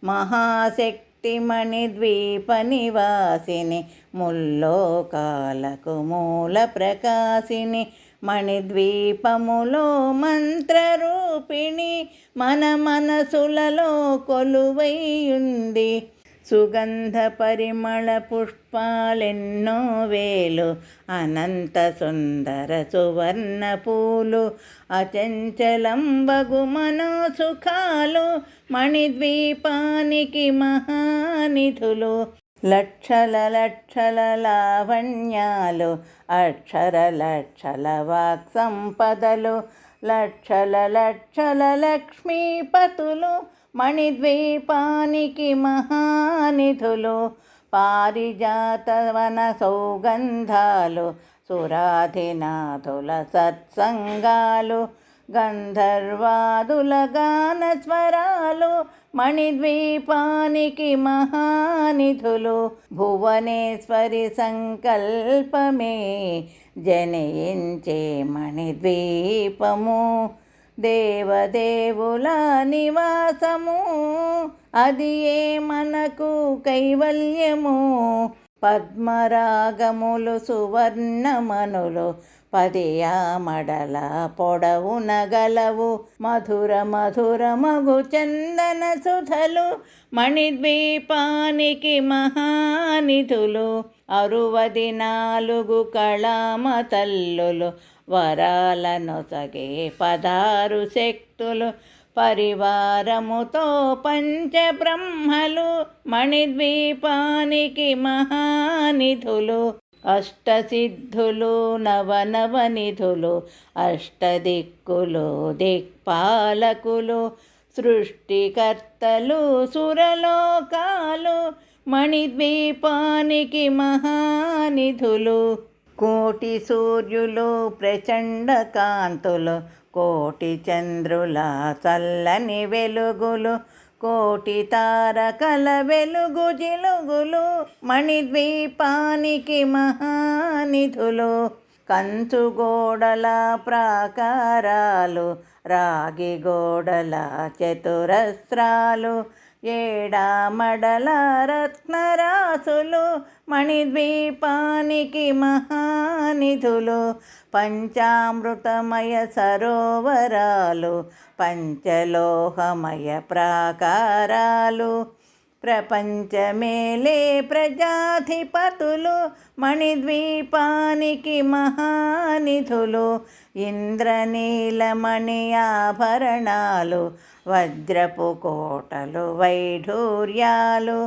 మహాశక్తి మణిద్వీప నివాసిని ముల్లోకాలకు మూల ప్రకాశిని మణిద్వీపములో మంత్రరూపిణి మన మనసులలో కొలువైయుంది. సుగంధ పరిమళ పుష్పాలెన్నో వేలు అనంత సుందర సువర్ణ పూలు అచంచలంబగు మనోసుఖాలు మణిద్వీపానికి మహానిధులు. లక్షల లక్షల లావణ్యాలు అక్షర లక్షల వాక్ సంపదలు లక్షల లక్షల లక్ష్మీపతులు మణిద్వీపానికి మహానిధులు. పారిజాతవన సౌగంధాలు సురాధినాథుల సత్సంగాలు గంధర్వాదుల గాన స్వరాలు మణిద్వీపానికి మహానిధులు. భువనేశ్వరి సంకల్పమే జనయించే మణిద్వీపము దేవదేవుల నివాసము అది ఏ మనకు కైవల్యము. పద్మరాగములు సువర్ణమనులు పదియామడల పొడవున గలవు మధుర మధుర మగు చందన సుధలు మణిద్వీపానికి మహానిధులు. 64 కళామ తల్లులు వరాలనొసగే 16 శక్తులు పరివారముతో పంచబ్రహ్మలు మణిద్వీపానికి మహానిధులు. అష్టసిద్ధులు నవనవనిధులు అష్టదిక్కులు దిక్పాలకులు సృష్టికర్తలు సురలోకాలు మణిద్వీపానికి మహానిధులు. కోటి సూర్యులు ప్రచండ కాంతులు కోటి చంద్రుల చల్లని వెలుగులు కోటి తారకల వెలుగు జిలుగులు మణిద్వీపానికి మహానిధులు. కంచు గోడల ప్రాకారాలు రాగి గోడల చతురస్రాలు ఏడామడల రత్నరాసులు మణిద్వీపానికి మహానిధులు. పంచామృతమయ సరోవరాలు పంచలోహమయ ప్రాకారాలు ప్రపంచమేలే ప్రజాధిపతులు మణిద్వీపానికి మహానిధులు. ఇంద్రనీలమణి ఆభరణాలు వజ్రపు కోటలు వైఢూర్యాలు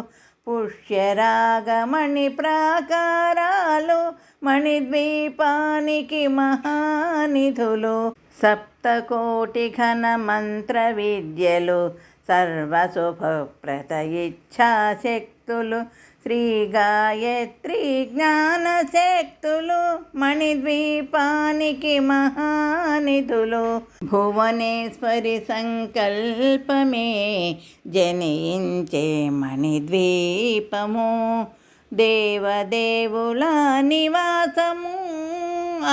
పుష్యరాగమణి ప్రాకారాలు మణిద్వీపానికి మహానిధులు. సప్తకోటి ఘన మంత్ర విద్యలు సర్వశుభప్రద ఇచ్ఛాశక్తులు శ్రీ గాయత్రి జ్ఞానశక్తులు మణిద్వీపానికి మహానిధులు. భువనేశ్వరి సంకల్పమే జనించే మణిద్వీపము దేవదేవుల నివాసము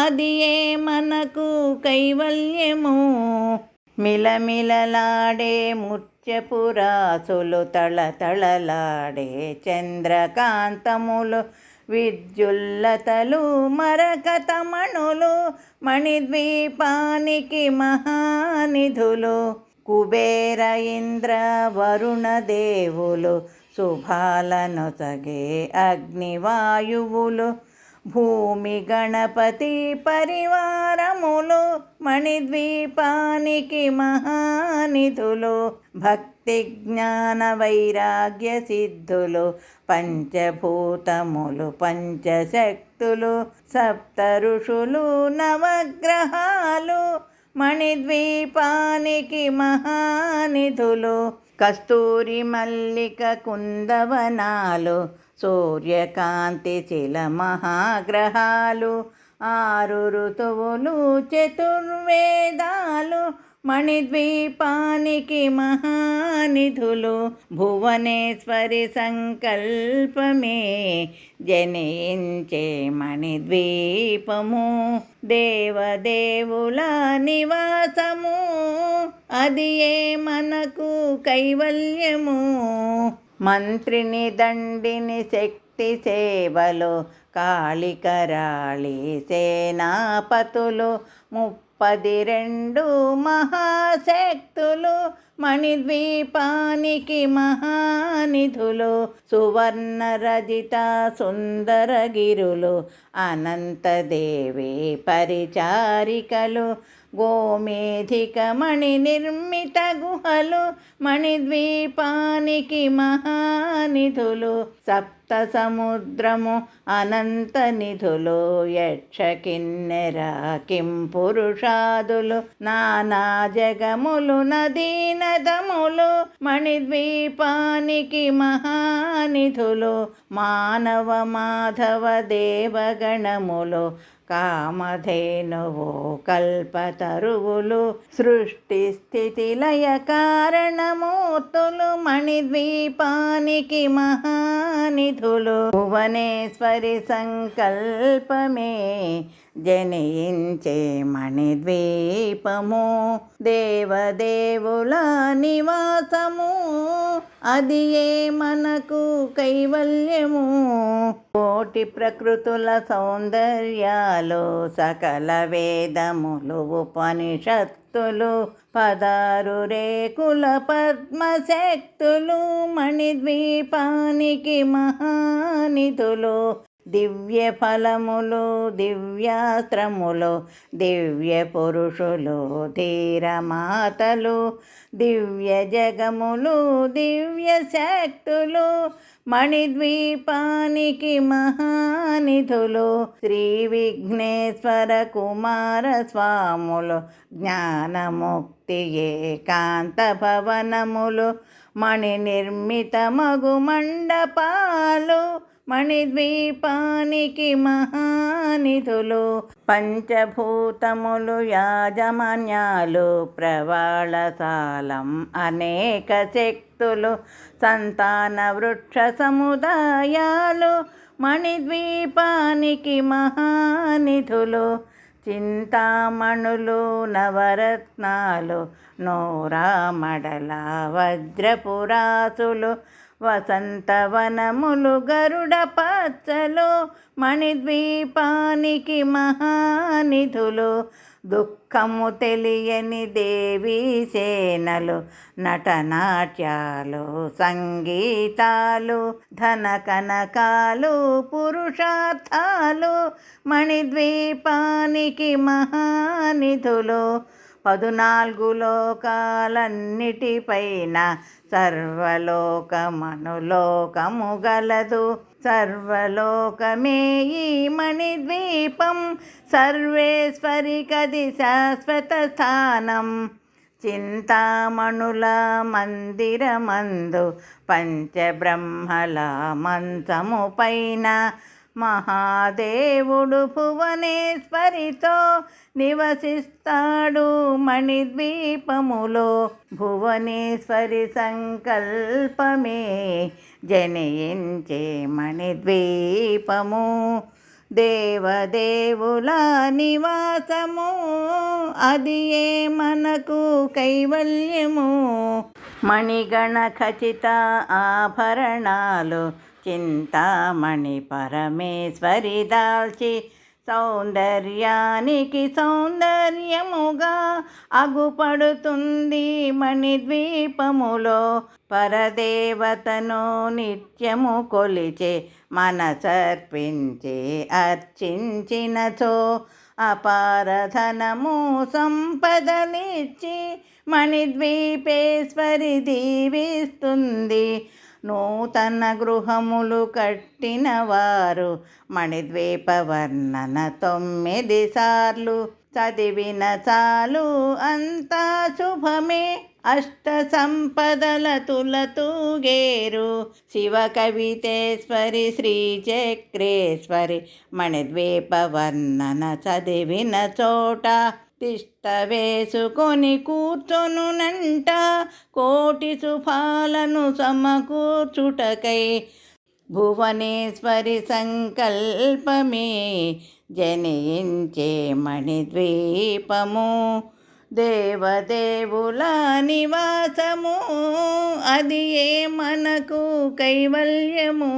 అది ఏ మనకు కైవల్యము. మిలమిలలాడే ముత్యపురాసులు తళతళలాడే చంద్రకాంతములు విద్యుల్లతలు మరకతమణులు మణిద్వీపానికి మహానిధులు. కుబేర ఇంద్ర వరుణ దేవులు శుభాలనొసగే అగ్నివాయువులు భూమి గణపతి పరివారములు మణిద్వీపానికి మహానిధులు. భక్తి జ్ఞాన వైరాగ్య సిద్ధులు పంచభూతములు పంచశక్తులు సప్త ఋషులు నవగ్రహాలు మణిద్వీపానికి మహానిధులు. కస్తూరి మల్లిక కుందవనాలు సూర్యకాంతి శిల మహాగ్రహాలు 6 ఋతువులు చతుర్వేదాలు మణిద్వీపానికి మహానిధులు. భువనేశ్వరి సంకల్పమే జనించే మణిద్వీపము దేవదేవుల నివాసము అది ఏ మనకు కైవల్యము. మంత్రిని దండిని శక్తి సేవలు కాళికరాళి సేనాపతులు 32 మహాశక్తులు మణిద్వీపానికి మహానిధులు సువర్ణ రజిత సుందరగిరులు అనంతదేవి పరిచారికలు గోమేధిక మణి నిర్మిత గుహలు మణిద్వీపానికి మహానిధులు సప్త సముద్రము అనంత నిధులు యక్ష కిన్నెర కిం పురుషాదులు నానా జగములు నదీ నదములు మణిద్వీపానికి మహానిధులు మానవ మాధవ దేవగణములు కామధేనువు కల్పతరువులు సృష్టి స్థితి లయ కారణమూర్తులు మణిద్వీపానికి మహానిధులు భువనేశ్వరి సంకల్పమే జనించే మణిద్వీపము దేవదేవుల నివాసము అది ఏ మనకు కైవల్యము కోటి ప్రకృతుల సౌందర్యాలు సకల వేదములు ఉపనిషత్తులు 16 రేకుల పద్మశక్తులు మణిద్వీపానికి మహానిధులు దివ్య ఫలములు దివ్యాస్త్రములు దివ్య పురుషులు ధీరమాతలు దివ్య జగములు దివ్య శక్తులు మణిద్వీపానికి మహానిధులు శ్రీ విఘ్నేశ్వర కుమార స్వాములు జ్ఞానముక్తి ఏకాంత భవనములు మణి నిర్మిత మగు మండపాలు మణిద్వీపానికి మహానిధులు పంచభూతములు యాజమాన్యాలు ప్రవాళసాలం అనేక శక్తులు సంతాన వృక్ష సముదాయాలు మణిద్వీపానికి మహానిధులు చింతామణులు నవరత్నాలు నోరామడల వజ్రపురాసులు వసంతవనములు గరుడ పచ్చలు మణిద్వీపానికి మహానిధులు దుఃఖము తెలియని దేవీ సేనలు నటనాట్యాలు సంగీతాలు ధన కనకాలు పురుషార్థాలు మణిద్వీపానికి మహానిధులు 14 లోకాలన్నిటిపైన సర్వలోకమనులోకము గలదు సర్వలోకమే ఈ మణిద్వీపం సర్వేశ్వరికది శాశ్వత స్థానం చింతామణుల మందిరమందు పంచబ్రహ్మల మంచము పైన మహాదేవుడు భువనేశ్వరితో నివసిస్తాడు మణిద్వీపములో భువనేశ్వరి సంకల్పమే జనించే మణిద్వీపము దేవదేవుల నివాసము అది ఏ మనకు కైవల్యము మణిగణ ఖచిత ఆభరణాలు చింతామణి పరమేశ్వరి దాల్చి సౌందర్యానికి సౌందర్యముగా అగుపడుతుంది మణిద్వీపములో పరదేవతను నిత్యము కొలిచే మనసర్పించి అర్చించినచో అపారధనము సంపదలిచ్చి మణిద్వీపేశ్వరి దీవిస్తుంది నూతన గృహములు కట్టిన వారు మణిద్వీప వర్ణన 9 సార్లు చదివిన చాలు అంతా శుభమే అష్ట సంపదల తులతూగేరు శివ కవితేశ్వరి శ్రీచక్రేశ్వరి మణిద్వీప వర్ణన చదివిన చోట తిష్ట వేసుకొని కూర్చొనునంట కోటి శుభాలను సమకూర్చుటకై భువనేశ్వరి సంకల్పమే జనించే మణిద్వీపము దేవదేవుల నివాసము అది ఏ మనకు కైవల్యము